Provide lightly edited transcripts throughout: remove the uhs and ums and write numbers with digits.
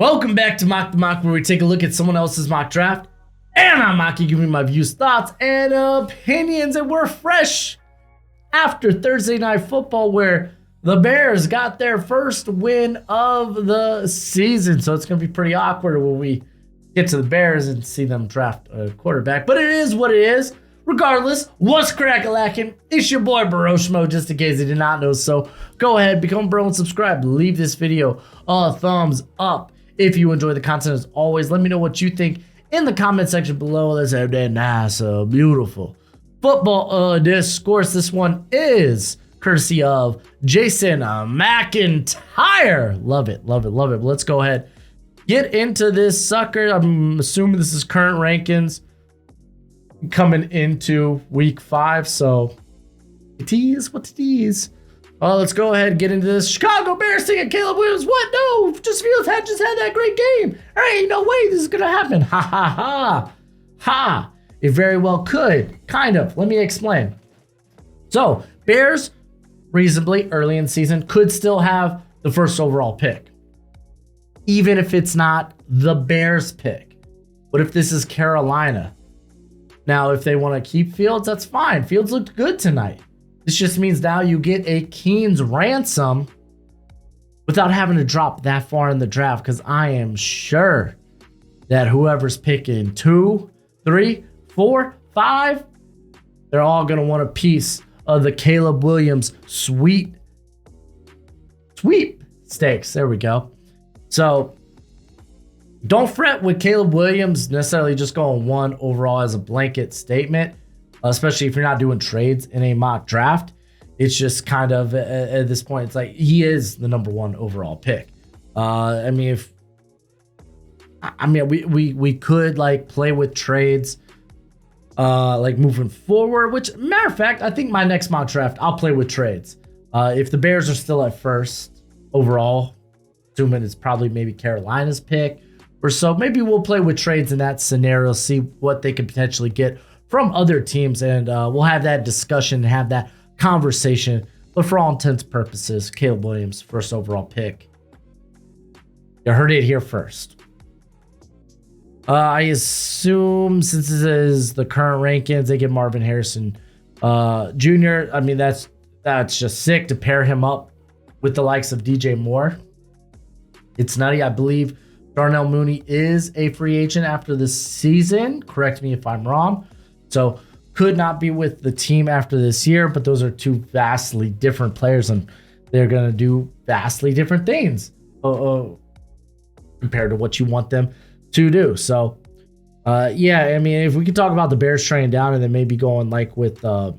Welcome back to Mock the Mock, where we take a look at someone else's mock draft. And I'm Mocky, giving my views, thoughts, and opinions. And we're fresh after Thursday Night Football, where the Bears got their first win of the season. So it's going to be pretty awkward when we get to the Bears and see them draft a quarterback. But it is what it is. Regardless, what's crack-a-lackin'? It's your boy Broshmo, just in case you did not know. So go ahead, become a bro and subscribe. Leave this video a thumbs up. If you enjoy the content, as always, let me know what you think in the comment section below. Let's have that nice, beautiful football discourse. This one is courtesy of Jason McIntyre. Love it, love it, love it. But let's go ahead, get into this sucker. I'm assuming this is current rankings coming into week 5. So it is what it is. Let's go ahead and get into this. Chicago Bears thinking Caleb Williams. What? No, just Fields had that great game. There ain't no way this is going to happen. Ha, ha, ha. Ha. It very well could. Kind of. Let me explain. So, Bears, reasonably early in the season, could still have the first overall pick. Even if it's not the Bears pick. What if this is Carolina? Now, if they want to keep Fields, that's fine. Fields looked good tonight. This just means now you get a Keen's ransom without having to drop that far in the draft, because I am sure that whoever's picking 2, 3, 4, 5, they're all going to want a piece of the Caleb Williams sweepstakes. There we go. So don't fret with Caleb Williams necessarily just going 1 overall as a blanket statement. Especially if you're not doing trades in a mock draft. It's just kind of at this point, it's like he is the number 1 overall pick. We could like play with trades like moving forward, which matter of fact, I think my next mock draft, I'll play with trades. If the Bears are still at first overall, assuming it's probably maybe Carolina's pick or so, maybe we'll play with trades in that scenario, see what they could potentially get from other teams, and we'll have that discussion, have that conversation. But for all intents and purposes, Caleb Williams, first overall pick. You heard it here first. I assume since this is the current rankings, they get Marvin Harrison Jr. I mean, that's just sick to pair him up with the likes of DJ Moore. It's nutty. I believe Darnell Mooney is a free agent after this season. Correct me if I'm wrong. So could not be with the team after this year, but those are 2 vastly different players, and they're going to do vastly different things compared to what you want them to do. So, yeah, I mean, if we could talk about the Bears trading down and then maybe going like with a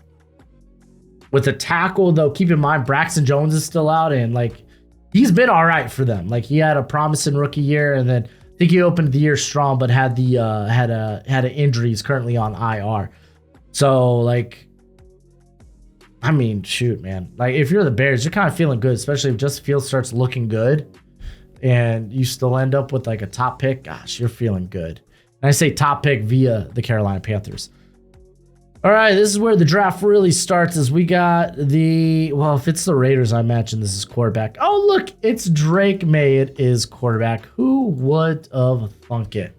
tackle, though, keep in mind Braxton Jones is still out, and like he's been all right for them. Like he had a promising rookie year, and then I think he opened the year strong, but had an injury. He's currently on IR. So like, I mean, shoot, man. Like if you're the Bears, you're kind of feeling good, especially if Justin Fields starts looking good, and you still end up with like a top pick. Gosh, you're feeling good. And I say top pick via the Carolina Panthers. All right, this is where the draft really starts, as we got if it's the Raiders, I imagine this is quarterback. Oh, look, it's Drake Maye. It is quarterback. Who would have thunk it?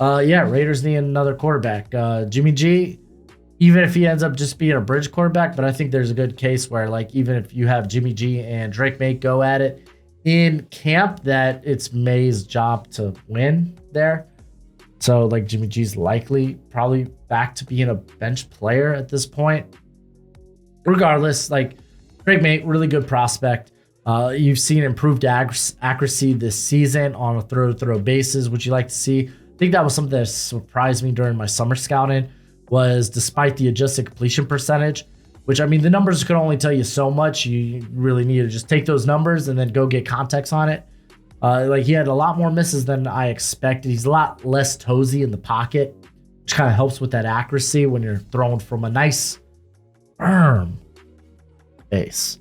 Yeah, Raiders need another quarterback. Jimmy G, even if he ends up just being a bridge quarterback, but I think there's a good case where, like, even if you have Jimmy G and Drake Maye go at it in camp, that it's Maye's job to win there. So, like, Jimmy G's likely probably back to being a bench player at this point. Regardless, like, Drake Maye, really good prospect. You've seen improved accuracy this season on a throw-to-throw basis, which you like to see. I think that was something that surprised me during my summer scouting, was despite the adjusted completion percentage, which, I mean, the numbers could only tell you so much. You really need to just take those numbers and then go get context on it. Like he had a lot more misses than I expected. He's a lot less toesy in the pocket, which kind of helps with that accuracy when you're throwing from a nice firm base.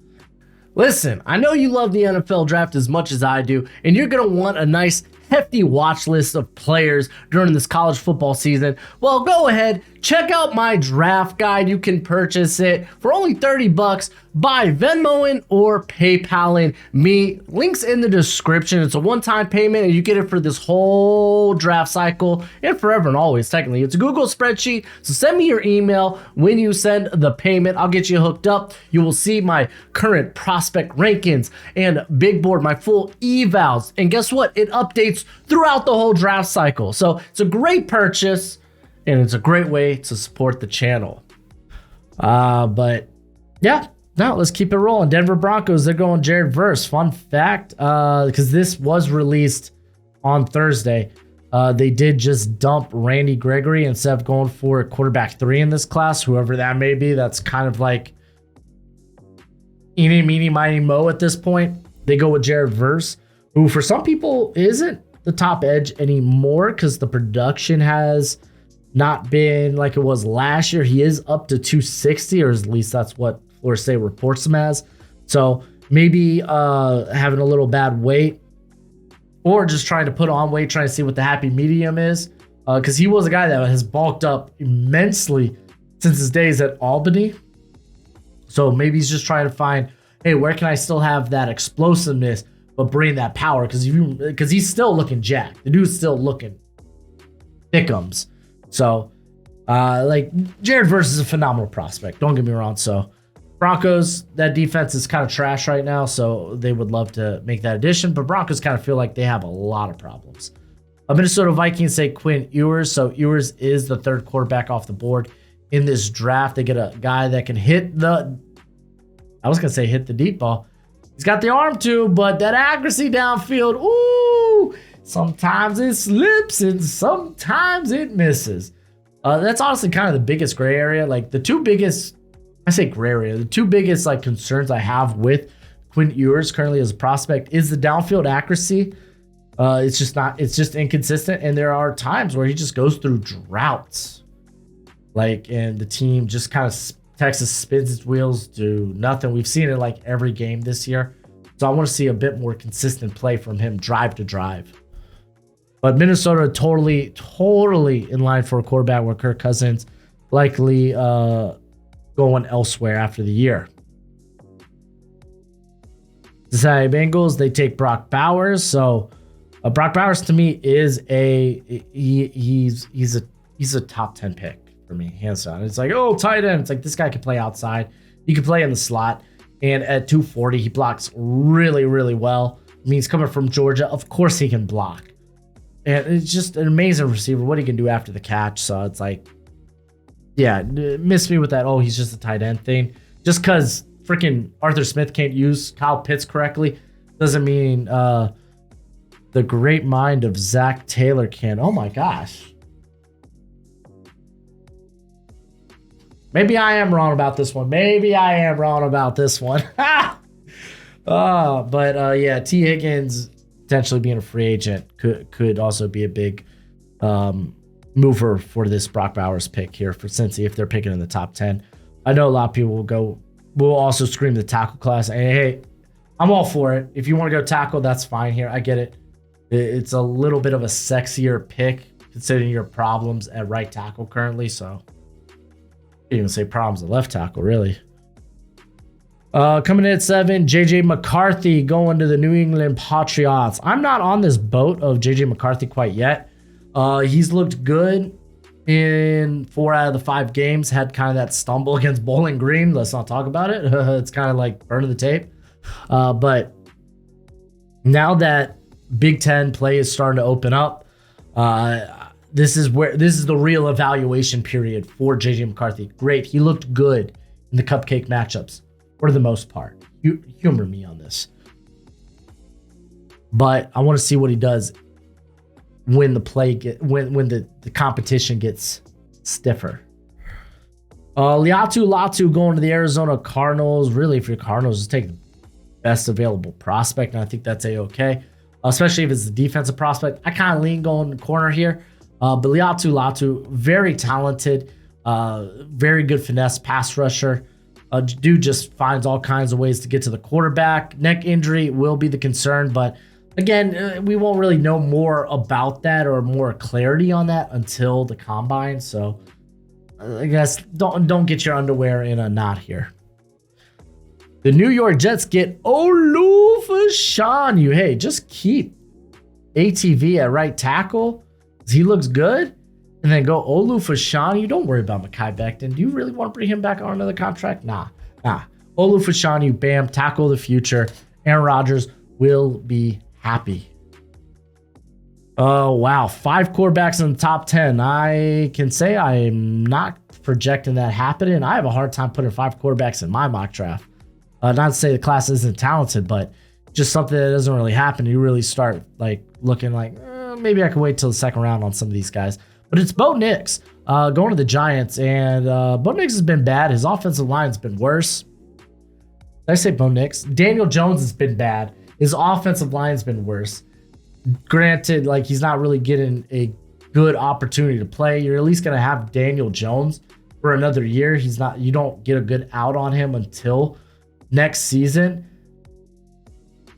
Listen, I know you love the NFL draft as much as I do, and you're going to want a nice hefty watch list of players during this college football season, well, go ahead, check out my draft guide. You can purchase it for only $30 by Venmoing or PayPaling me. Links in the description. It's a one-time payment and you get it for this whole draft cycle and forever and always. Technically, it's a Google spreadsheet. So send me your email when you send the payment. I'll get you hooked up. You will see my current prospect rankings and big board, my full evals. And guess what? It updates throughout the whole draft cycle. So it's a great purchase and it's a great way to support the channel. But yeah. Now let's keep it rolling. Denver Broncos, they're going Jared Verse. Fun fact, because this was released on Thursday, they did just dump Randy Gregory instead of going for quarterback 3 in this class, whoever that may be. That's kind of like eeny, meeny, miny, mo at this point. They go with Jared Verse, who for some people isn't the top edge anymore because the production has not been like it was last year. He is up to 260, or at least that's what Florida State reports him as. So maybe having a little bad weight or just trying to put on weight, trying to see what the happy medium is. Because he was a guy that has bulked up immensely since his days at Albany. So maybe he's just trying to find, hey, where can I still have that explosiveness but bring that power? Because he's still looking jacked. The dude's still looking thickums. So like Jared Verse is a phenomenal prospect. Don't get me wrong. So Broncos, that defense is kind of trash right now, so they would love to make that addition, but Broncos kind of feel like they have a lot of problems. Minnesota Vikings say Quinn Ewers, so Ewers is the third quarterback off the board in this draft. They get a guy that can hit the deep ball. He's got the arm too, but that accuracy downfield, ooh, sometimes it slips and sometimes it misses. That's honestly kind of the biggest gray area. Like the two biggest like concerns I have with Quinn Ewers currently as a prospect is the downfield accuracy. It's just inconsistent. And there are times where he just goes through droughts. And the team just kind of Texas spins its wheels, do nothing. We've seen it like every game this year. So I want to see a bit more consistent play from him drive to drive. But Minnesota totally in line for a quarterback where Kirk Cousins likely going elsewhere after the year. Cincinnati Bengals, they take Brock Bowers. So Brock Bowers to me is he's a top 10 pick for me, hands down. It's like, oh, tight end. It's like this guy can play outside. He can play in the slot. And at 240, he blocks really, really well. I mean, he's coming from Georgia. Of course he can block. And it's just an amazing receiver, what he can do after the catch. So it's like, yeah, miss me with that, oh, he's just a tight end thing. Just because freaking Arthur Smith can't use Kyle Pitts correctly doesn't mean the great mind of Zach Taylor can. Oh my gosh. Maybe I am wrong about this one. Yeah, T. Higgins potentially being a free agent could also be a big mover for this Brock Bowers pick here for Cincy if they're picking in the top 10. I know a lot of people will also scream the tackle class. And hey, I'm all for it. If you want to go tackle, that's fine here. I get it. It's a little bit of a sexier pick considering your problems at right tackle currently. So you can't even say problems at left tackle, really. Coming in at 7, J.J. McCarthy going to the New England Patriots. I'm not on this boat of J.J. McCarthy quite yet. He's looked good in 4 out of the 5 games. Had kind of that stumble against Bowling Green. Let's not talk about it. It's kind of like burning the tape. But now that Big Ten play is starting to open up, this is the real evaluation period for J.J. McCarthy. Great. He looked good in the cupcake matchups for the most part. Humor me on this. But I want to see what he does when the competition gets stiffer. Latu going to the Arizona Cardinals. Really, if you're Cardinals, just take the best available prospect, and I think that's a-okay. Especially if it's the defensive prospect. I kind of lean going corner here. But Latu, very talented, very good finesse pass rusher. Dude just finds all kinds of ways to get to the quarterback. Neck injury will be the concern, but Again, we won't really know more about that or more clarity on that until the combine. So I guess don't get your underwear in a knot here. The New York Jets get Olufashanu. Hey, just keep ATV at right tackle. He looks good. And then go Olufashanu. Don't worry about Mekhi Becton. Do you really want to bring him back on another contract? Nah. Olufashanu, bam, tackle of the future. Aaron Rodgers will be happy. Oh, wow. 5 quarterbacks in the top 10. I can say I'm not projecting that happening. I have a hard time putting 5 quarterbacks in my mock draft. Not to say the class isn't talented, but just something that doesn't really happen. You really start looking like, maybe I can wait till the second round on some of these guys. But it's Bo Nix going to the Giants, and Bo Nix has been bad. His offensive line's been worse. Did I say Bo Nix? Daniel Jones has been bad. His offensive line's been worse. Granted, he's not really getting a good opportunity to play. You're at least going to have Daniel Jones for another year. You don't get a good out on him until next season.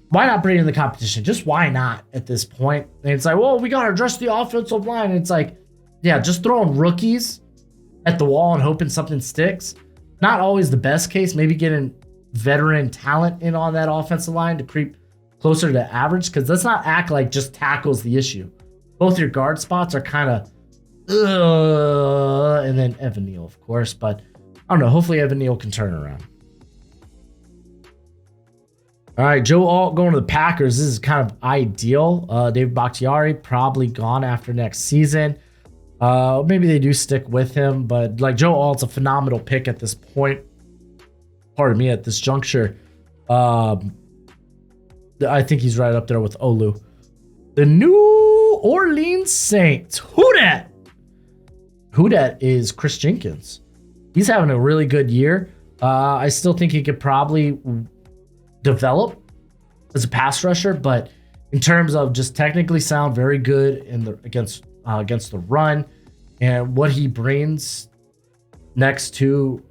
Why not bring in the competition? Just why not at this point? And it's like, well, we got to address the offensive line. And it's like, yeah, just throwing rookies at the wall and hoping something sticks. Not always the best case. Maybe getting veteran talent in on that offensive line to creep closer to average, because let's not act like just tackle's the issue. Both your guard spots are kind of, and then Evan Neal, of course. But I don't know. Hopefully Evan Neal can turn around. All right, Joe Alt going to the Packers. This is kind of ideal. David Bakhtiari probably gone after next season. Maybe they do stick with him, but Joe Alt's a phenomenal pick at this point. Pardon me, at this juncture. I think he's right up there with Olu. The New Orleans Saints. Who dat? Who dat is Chris Jenkins. He's having a really good year. I still think he could probably develop as a pass rusher, but in terms of just technically sound, very good against the run, and what he brings next to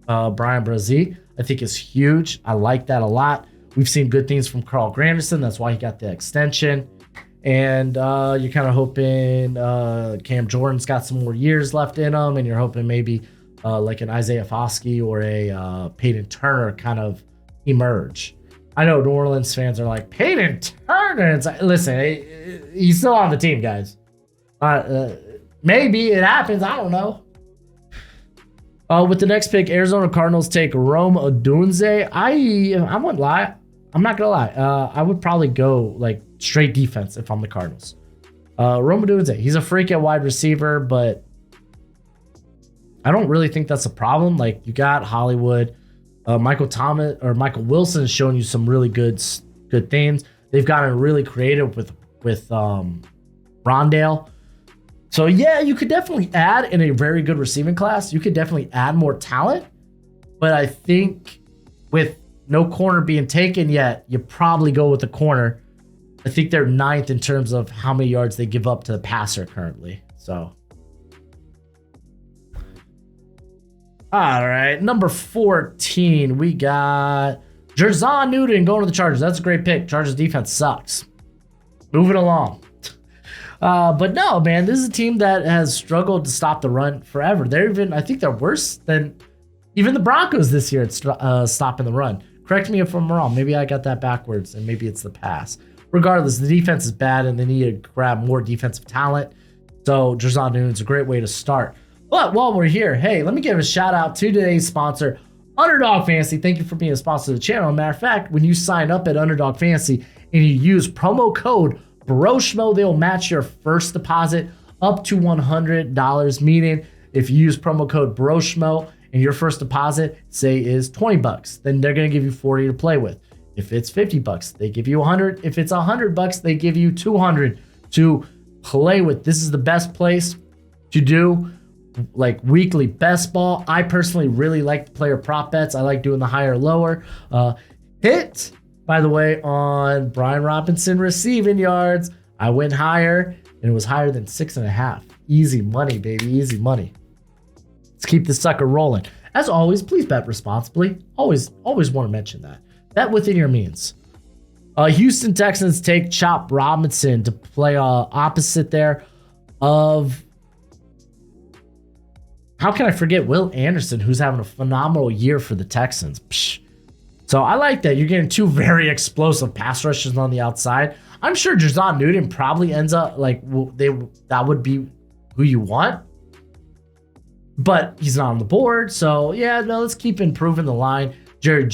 Brian Brzee, I think is huge. I like that a lot. We've seen good things from Carl Granderson. That's why he got the extension. And you're kind of hoping Cam Jordan's got some more years left in him, and you're hoping maybe an Isaiah Foskey or a Peyton Turner kind of emerge. I know New Orleans fans are like, Peyton Turner. It's like, listen, he's still on the team, guys. Maybe it happens. I don't know. With the next pick, Arizona Cardinals take Rome Odunze. I won't lie. I'm not going to lie. I would probably go straight defense if I'm the Cardinals. Rome Odunze, he's a freak at wide receiver, but I don't really think that's a problem. You got Hollywood. Michael Wilson has shown you some really good things. They've gotten really creative with Rondale. So yeah, you could definitely add in a very good receiving class. You could definitely add more talent. But I think with no corner being taken yet, you probably go with the corner. I think they're 9th in terms of how many yards they give up to the passer currently. So. All right, number 14, we got Jerzon Newton going to the Chargers. That's a great pick. Chargers defense sucks. Moving along. But no, man, this is a team that has struggled to stop the run forever. I think they're worse than even the Broncos this year at stopping the run. Correct me if I'm wrong. Maybe I got that backwards, and maybe it's the pass. Regardless, the defense is bad, and they need to grab more defensive talent. So Jerzon Newton's a great way to start. But while we're here, hey, let me give a shout out to today's sponsor, Underdog Fantasy. Thank you for being a sponsor of the channel. As a matter of fact, when you sign up at Underdog Fantasy and you use promo code Broshmo, they'll match your first deposit up to $100. Meaning, if you use promo code Broshmo and your first deposit, say, is $20, then they're going to give you $40 to play with. If it's $50, they give you $100. If it's $100, they give you $200 to play with. This is the best place to do weekly best ball. I personally really like the player prop bets. I like doing the higher lower. Hit, by the way, on Brian Robinson receiving yards. I went higher, and it was higher than 6.5. Easy money, baby. Easy money. Let's keep this sucker rolling. As always, please bet responsibly. Always want to mention that. Bet within your means. Houston Texans take Chop Robinson to play opposite there of, how can I forget, Will Anderson, who's having a phenomenal year for the Texans. Psh. So I like that. You're getting two very explosive pass rushers on the outside. I'm sure Jason Newton probably ends up like that would be who you want, but he's not on the board. So yeah, no, let's keep improving the line. Jerry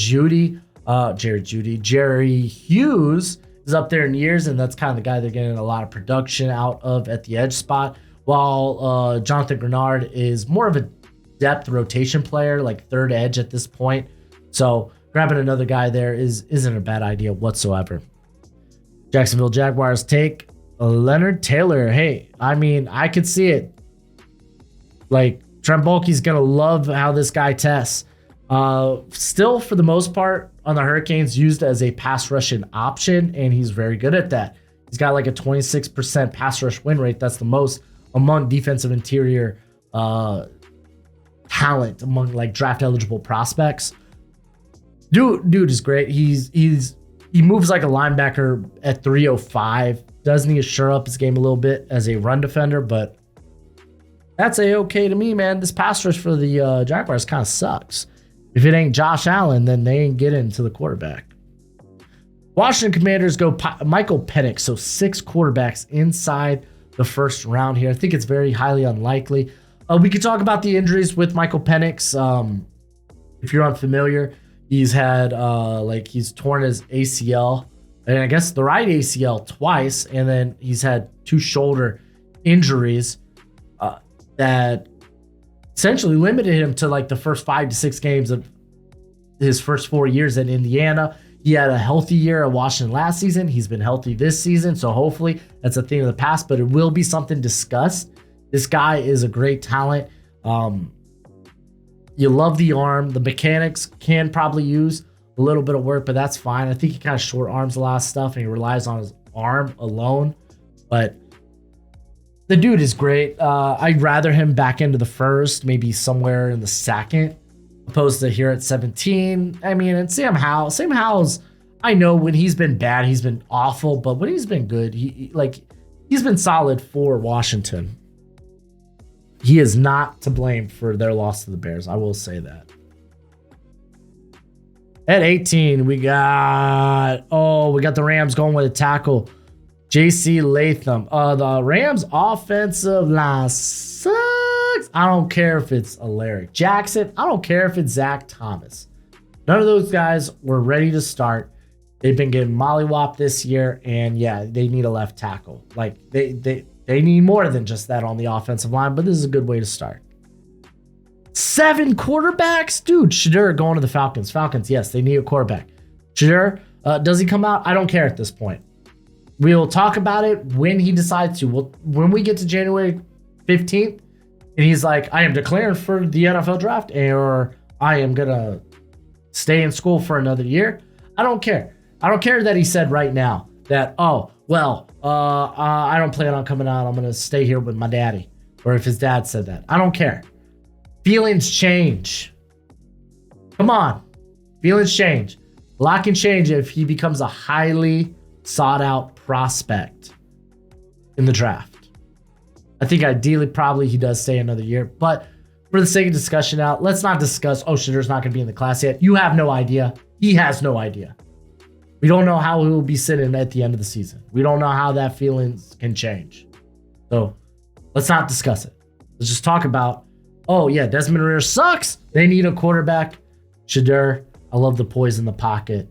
Hughes is up there in years, and that's kind of the guy they're getting a lot of production out of at the edge spot, while Jonathan Grenard is more of a depth rotation player, like third edge at this point. So grabbing another guy there isn't a bad idea whatsoever. Jacksonville Jaguars take Leonard Taylor. Hey, I mean, I could see it. Like, Trent Baalke's going to love how this guy tests. Still, for the most part, on the Hurricanes, used as a pass rushing option, and he's very good at that. He's got like a 26% pass rush win rate. That's the most among defensive interior talent among like draft eligible prospects. Dude is great. He moves like a linebacker at 305. Does need to shore up his game a little bit as a run defender, but that's okay to me, man. This pass rush for the Jaguars kind of sucks. If it ain't Josh Allen, then they ain't getting to the quarterback. Washington Commanders go Michael Penix, so 6 quarterbacks inside the first round here. I think it's very highly unlikely. We could talk about the injuries with Michael Penix. If you're unfamiliar, he's had he's torn his ACL, and I guess the right ACL twice, and then he's had 2 shoulder injuries that essentially limited him to like the first 5 to 6 games of his first 4 years in Indiana. He had a healthy year at Washington last season. He's been healthy this season, so hopefully that's a thing of the past, but it will be something discussed. This guy is a great talent. You love the arm. The mechanics can probably use a little bit of work, but that's fine. I think he kind of short arms a lot of stuff, and he relies on his arm alone. But the dude is great. I'd rather him back into the first, maybe somewhere in the second, opposed to here at 17. I mean, and Sam Howell's, I know when he's been bad, he's been awful, but when he's been good, he's been solid for Washington. He is not to blame for their loss to the Bears. I will say that. At 18, we got the Rams going with a tackle, J.C. Latham. The Rams offensive line sucks. I don't care if it's Alaric Jackson. I don't care if it's Zach Thomas. None of those guys were ready to start. They've been getting mollywopped this year, and yeah, they need a left tackle. Like they need more than just that on the offensive line, but this is a good way to start. 7 quarterbacks? Dude, Shedeur going to the Falcons. Falcons, yes, they need a quarterback. Shedeur, does he come out? I don't care at this point. We'll talk about it when he decides to. When we get to January 15th, and he's like, I am declaring for the NFL draft, or I am going to stay in school for another year. I don't care. I don't care that he said right now that, I don't plan on coming out. I'm going to stay here with my daddy. Or if his dad said that. I don't care. Feelings change. Come on. Feelings change. A lot can change if he becomes a highly sought out prospect in the draft. I think ideally probably he does stay another year. But for the sake of discussion out, let's not discuss, Shadeur's not going to be in the class yet. You have no idea. He has no idea. We don't know how he will be sitting at the end of the season. We don't know how that feelings can change. So let's not discuss it. Let's just talk about, Desmond Ridder sucks. They need a quarterback. Shedeur, I love the poise in the pocket.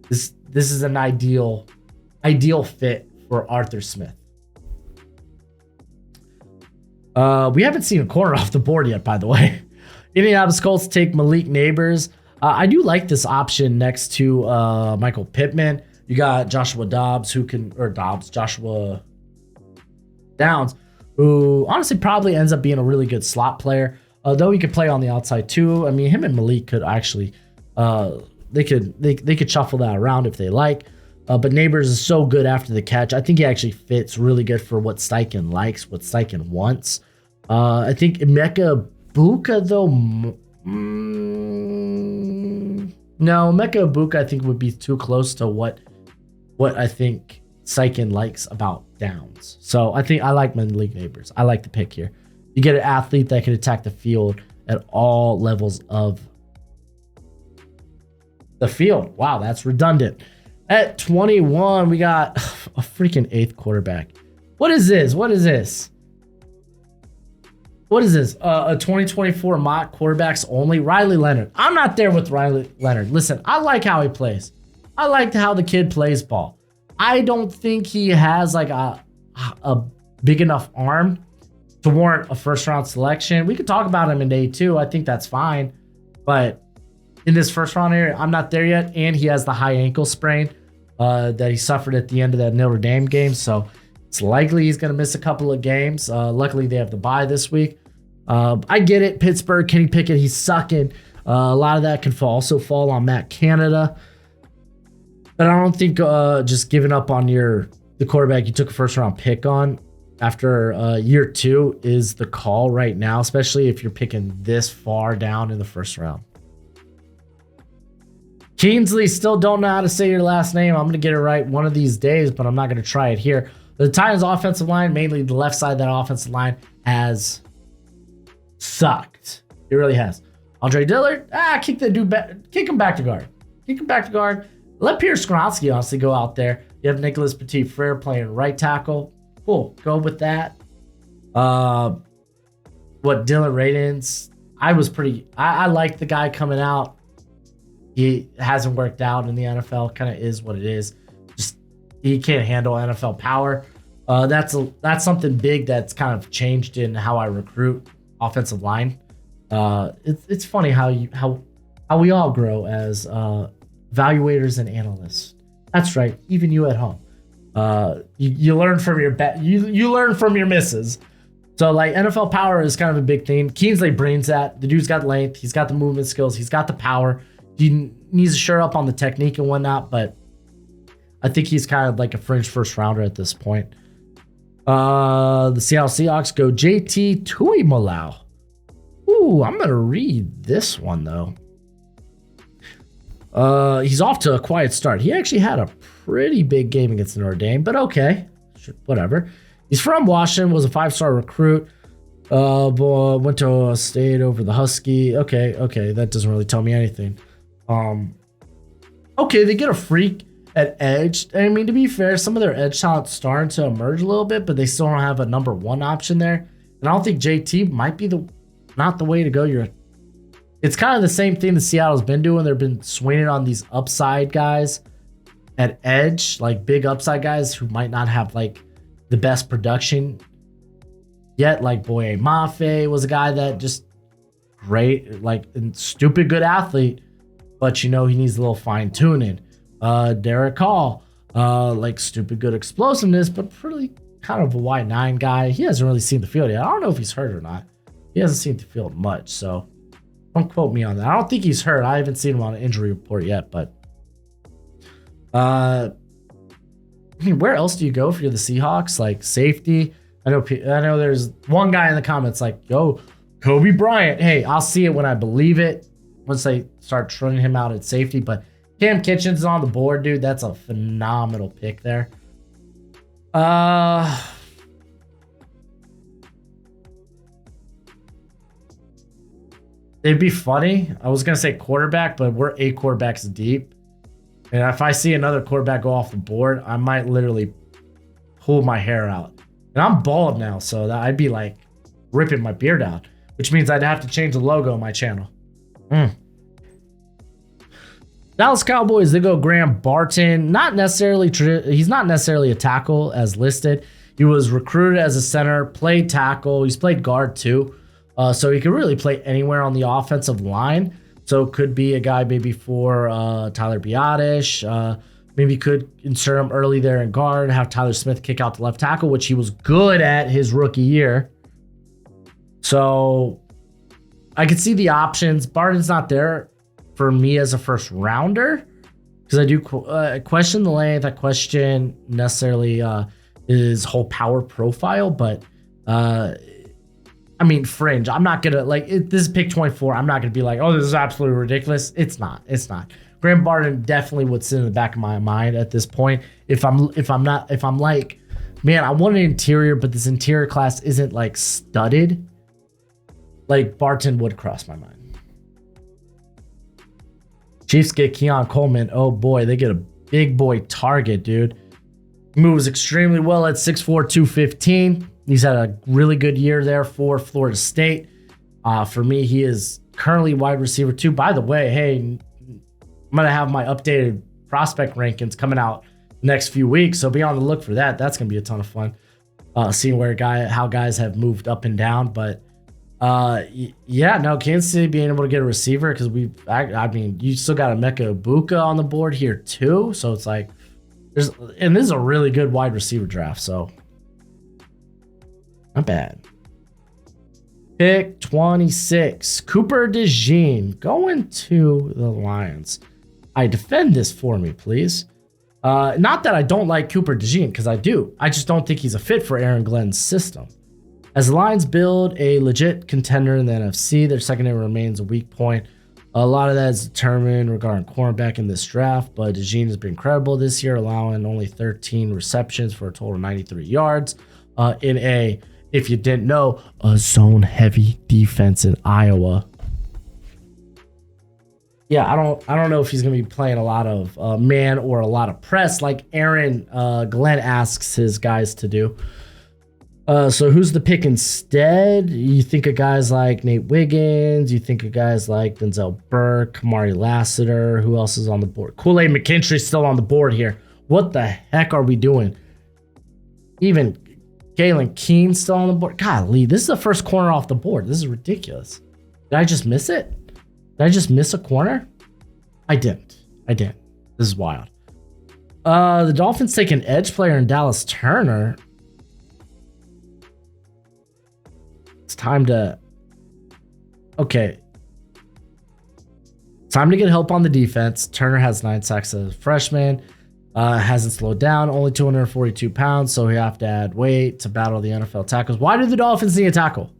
This is an ideal fit for Arthur Smith. We haven't seen a corner off the board yet, by the way. Indianapolis Colts take Malik Neighbors. I do like this option next to Michael Pittman. You got Joshua Downs, who honestly probably ends up being a really good slot player. Though he could play on the outside too. I mean, him and Malik could actually, they could shuffle that around if they like. But Neighbors is so good after the catch. I think he actually fits really good for what Steichen likes, what Steichen wants. I think Emeka Egbuka though. No, Emeka Egbuka I think would be too close to what what I think Sykin likes about downs. So I think I like my league neighbors. I like the pick here. You get an athlete that can attack the field at all levels of the field. Wow, that's redundant. At 21, we got a freaking 8th quarterback. What is this? What is this? What is this? A 2024 mock quarterbacks only? Riley Leonard. I'm not there with Riley Leonard. Listen, I like how he plays. I like how the kid plays ball. I don't think he has like a big enough arm to warrant a first round selection. We could talk about him in day 2. I think that's fine. But in this first round area, I'm not there yet. And he has the high ankle sprain that he suffered at the end of that Notre Dame game. So it's likely he's going to miss a couple of games. Luckily, they have the bye this week. I get it. Pittsburgh, Kenny Pickett, he's sucking. A lot of that can also fall on Matt Canada. But I don't think just giving up on the quarterback you took a first round pick on after year 2 is the call right now, especially if you're picking this far down in the first round. Kingsley, still don't know how to say your last name. I'm going to get it right one of these days, but I'm not going to try it here. The Titans' offensive line, mainly the left side of that offensive line, has sucked. It really has. Andre Dillard, kick the dude back, kick him back to guard. Kick him back to guard. Let Pierce Skronsky honestly go out there. You have Nicholas Petit-Frere playing right tackle. Cool. Go with that. Dylan Radins, I liked the guy coming out. He hasn't worked out in the NFL. Kind of is what it is. Just he can't handle NFL power. That's something big that's kind of changed in how I recruit offensive line. It's funny how we all grow as evaluators and analysts. That's right. Even you at home. You learn from your you learn from your misses. So like NFL power is kind of a big thing. Kingsley brings that. The dude's got length. He's got the movement skills. He's got the power. He needs to shore up on the technique and whatnot, but I think he's kind of like a fringe first rounder at this point. The Seattle Seahawks go JT Tuimoloau. Ooh, I'm gonna read this one though. He's off to a quiet start. He actually had a pretty big game against Notre Dame, but okay, sure, whatever. He's from Washington, was a 5-star recruit. Went to State over the Husky. Okay, that doesn't really tell me anything. Okay, they get a freak at edge. I mean, to be fair, some of their edge talent's starting to emerge a little bit, but they still don't have a number 1 option there. And I don't think JT might be not the way to go. It's kind of the same thing that Seattle's been doing. They've been swinging on these upside guys at edge, like big upside guys who might not have like the best production yet. Like Boye Mafe was a guy that just great, like stupid good athlete, but he needs a little fine tuning. Derek Hall, like stupid good explosiveness, but pretty kind of a wide 9 guy. He hasn't really seen the field yet. I don't know if he's hurt or not. He hasn't seen the field much, so don't quote me on that. I don't think he's hurt. I haven't seen him on an injury report yet, but I mean, where else do you go if you're the Seahawks? Like safety. I know there's one guy in the comments like, yo, Kobe Bryant. Hey, I'll see it when I believe it once they start trotting him out at safety. But Cam Kitchens is on the board, dude. That's a phenomenal pick there. It'd be funny. I was going to say quarterback, but we're 8 quarterbacks deep. And if I see another quarterback go off the board, I might literally pull my hair out. And I'm bald now, so that I'd be like ripping my beard out, which means I'd have to change the logo of my channel. Dallas Cowboys, they go Graham Barton. He's not necessarily a tackle as listed. He was recruited as a center, played tackle. He's played guard too. So he could really play anywhere on the offensive line. So could be a guy maybe for Tyler Biadasz. Maybe could insert him early there in guard, have Tyler Smith kick out the left tackle, which he was good at his rookie year. So I could see the options. Barton's not there for me as a first rounder because I do question the length. I question necessarily his whole power profile, but I mean, fringe. I'm not going to, this is pick 24. I'm not going to be like, oh, this is absolutely ridiculous. It's not. Graham Barton definitely would sit in the back of my mind at this point. If I'm like, man, I want an interior, but this interior class isn't like studded, like Barton would cross my mind. Chiefs get Keon Coleman. Oh boy, they get a big boy target, dude. Moves extremely well at 6'4", 215. He's had a really good year there for Florida State. For me, he is currently wide receiver 2. By the way, hey, I'm going to have my updated prospect rankings coming out next few weeks, so be on the look for that. That's going to be a ton of fun, seeing how guys have moved up and down. But yeah, no, Kansas City being able to get a receiver, because I mean, you still got Emeka Egbuka on the board here too, so it's like, and this is a really good wide receiver draft, so not bad. Pick 26, Cooper DeJean going to the Lions. I defend this for me, please. Not that I don't like Cooper DeJean, because I do. I just don't think he's a fit for Aaron Glenn's system. As the Lions build a legit contender in the NFC, their secondary remains a weak point. A lot of that is determined regarding cornerback in this draft, but DeJean has been credible this year, allowing only 13 receptions for a total of 93 yards in a, if you didn't know, a zone-heavy defense in Iowa. Yeah, I don't know if he's going to be playing a lot of man or a lot of press like Aaron Glenn asks his guys to do. So who's the pick instead? You think of guys like Nate Wiggins. You think of guys like Denzel Burke, Kamari Lassiter. Who else is on the board? Kool-Aid McKinstry's still on the board here. What the heck are we doing? Even Galen Keane still on the board. Golly, this is the first corner off the board. This is ridiculous. Did I just miss it? Did I just miss a corner? I didn't. This is wild. The Dolphins take an edge player in Dallas Turner. It's time to... Okay. Time to get help on the defense. Turner has 9 sacks as a freshman. Hasn't slowed down. Only 242 pounds, so he have to add weight to battle the NFL tackles. Why do the Dolphins need a tackle?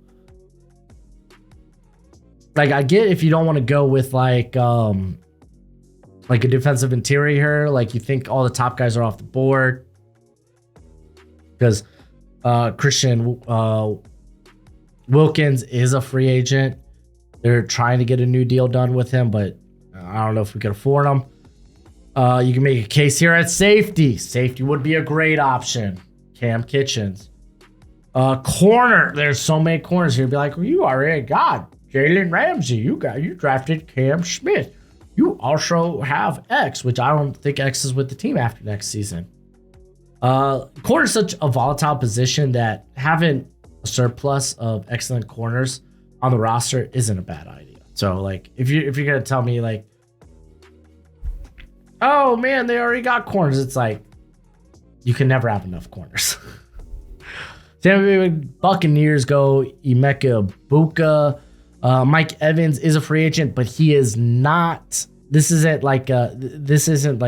Like, I get if you don't want to go with like a defensive interior, like you think all the top guys are off the board, because Christian Wilkins is a free agent. They're trying to get a new deal done with him, but I don't know if we can afford him. You can make a case here at safety. Safety would be a great option. Cam Kitchens. Corner. There's so many corners here. Be like, well, you already got Jalen Ramsey. You drafted Cam Smith. You also have X, which I don't think X is with the team after next season. Corner is such a volatile position that having a surplus of excellent corners on the roster isn't a bad idea. So, like, if you're gonna tell me like, oh man, they already got corners, it's like you can never have enough corners. Tampa Bay Buccaneers go Emeka Egbuka. Mike Evans is a free agent, but he is not. This isn't like a. This isn't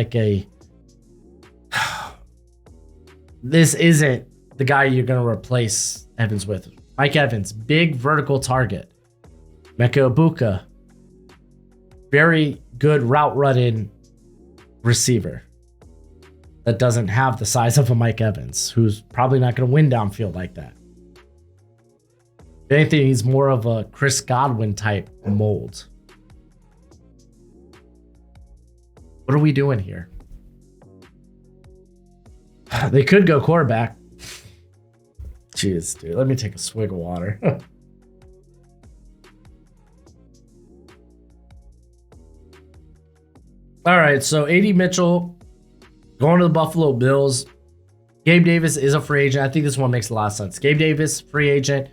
the guy you're gonna replace Evans with. Mike Evans, big vertical target. Emeka Egbuka, very good route running receiver that doesn't have the size of a Mike Evans, who's probably not going to win downfield like that. If anything, he's more of a Chris Godwin type mold. What are we doing here? They could go quarterback. Jeez, dude. Let me take a swig of water. All right, so A.D. Mitchell going to the Buffalo Bills. Gabe Davis is a free agent. I think this one makes a lot of sense. Gabe Davis, free agent.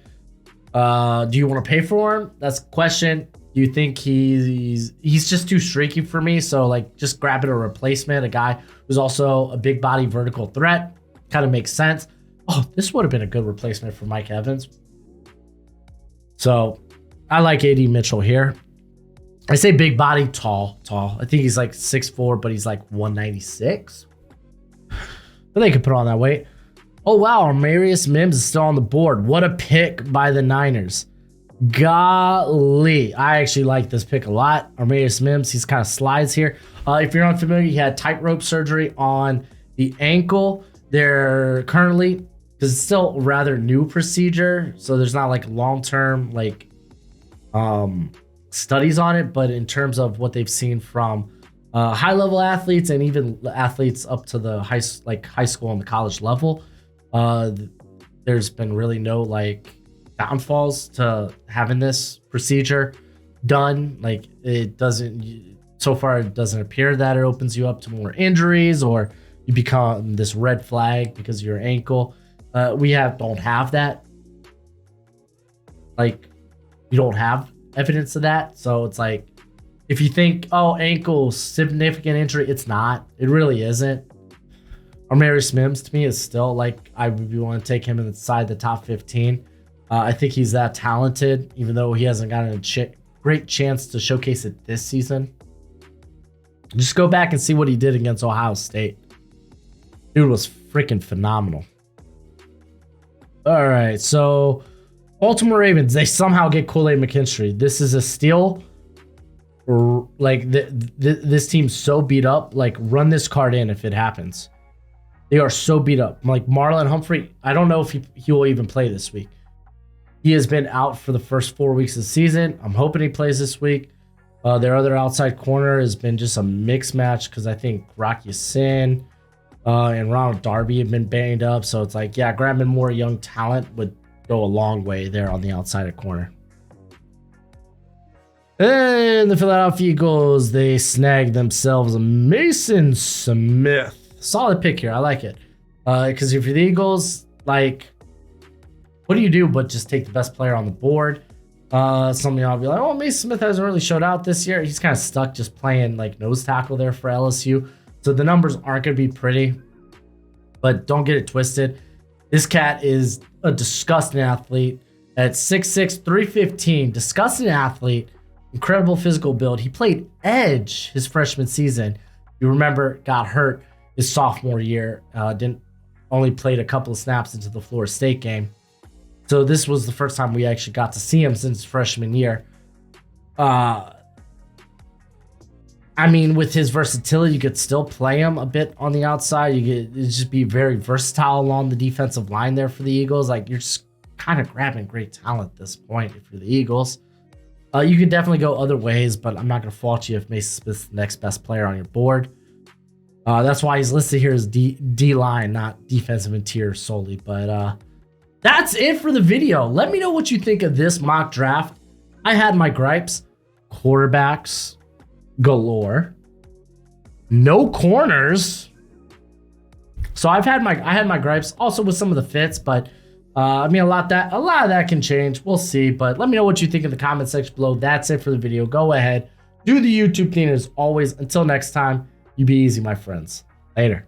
Do you want to pay for him? That's the question. Do you think he's just too streaky for me? So, like, just grabbing a replacement, a guy who's also a big body vertical threat. Kind of makes sense. Oh, this would have been a good replacement for Mike Evans. So, I like A.D. Mitchell here. I say big body, tall. I think he's like 6'4", but he's like 196. But they could put on that weight. Oh, wow. Armarius Mims is still on the board. What a pick by the Niners. Golly. I actually like this pick a lot. Armarius Mims, he's kind of slides here. If you're unfamiliar, he had tightrope surgery on the ankle. They're currently, because it's still a rather new procedure, so there's not like long-term like studies on it, but in terms of what they've seen from high-level athletes and even athletes up to the high school and the college level, there's been really no like downfalls to having this procedure done. Like it doesn't, so far it doesn't appear that it opens you up to more injuries or you become this red flag because of your ankle. We don't have that. Like you don't have evidence of that. So it's like, if you think, oh, ankle, significant injury, it's not. It really isn't. Armarius Mims to me is still like, I would want to take him inside the top 15. I think he's that talented, even though he hasn't gotten a great chance to showcase it this season. Just go back and see what he did against Ohio State. Dude was freaking phenomenal. All right, so Baltimore Ravens, they somehow get Kool-Aid McKinstry. This is a steal. Like this team's so beat up. Like run this card in if it happens. They are so beat up. Like Marlon Humphrey, I don't know if he will even play this week. He has been out for the first 4 weeks of the season. I'm hoping he plays this week. Their other outside corner has been just a mixed match because I think Rocky Sin and Ronald Darby have been banged up. So it's like, yeah, grabbing more young talent would go a long way there on the outside corner. And the Philadelphia Eagles, they snagged themselves a Mason Smith. Solid pick here. I like it. Because if you're the Eagles, like, what do you do but just take the best player on the board? Something I'll be like, oh, Mason Smith hasn't really showed out this year. He's kind of stuck just playing like nose tackle there for LSU. So the numbers aren't going to be pretty. But don't get it twisted. This cat is a disgusting athlete at 6'6", 315. Disgusting athlete. Incredible physical build. He played edge his freshman season. You remember, got hurt his sophomore year. Only played a couple of snaps into the Florida State game. So this was the first time we actually got to see him since freshman year. I mean, with his versatility, you could still play him a bit on the outside. You could just be very versatile along the defensive line there for the Eagles. Like, you're just kind of grabbing great talent at this point if you're the Eagles. You could definitely go other ways, but I'm not going to fault you if Mason Smith's the next best player on your board. That's why he's listed here as D-line, not defensive interior solely. But that's it for the video. Let me know what you think of this mock draft. I had my gripes. Quarterbacks galore. No corners. So I had my gripes also with some of the fits, but I mean, a lot of that can change. We'll see, but let me know what you think in the comment section below. That's it for the video. Go ahead, do the YouTube thing as always. Until next time, you be easy, my friends. Later.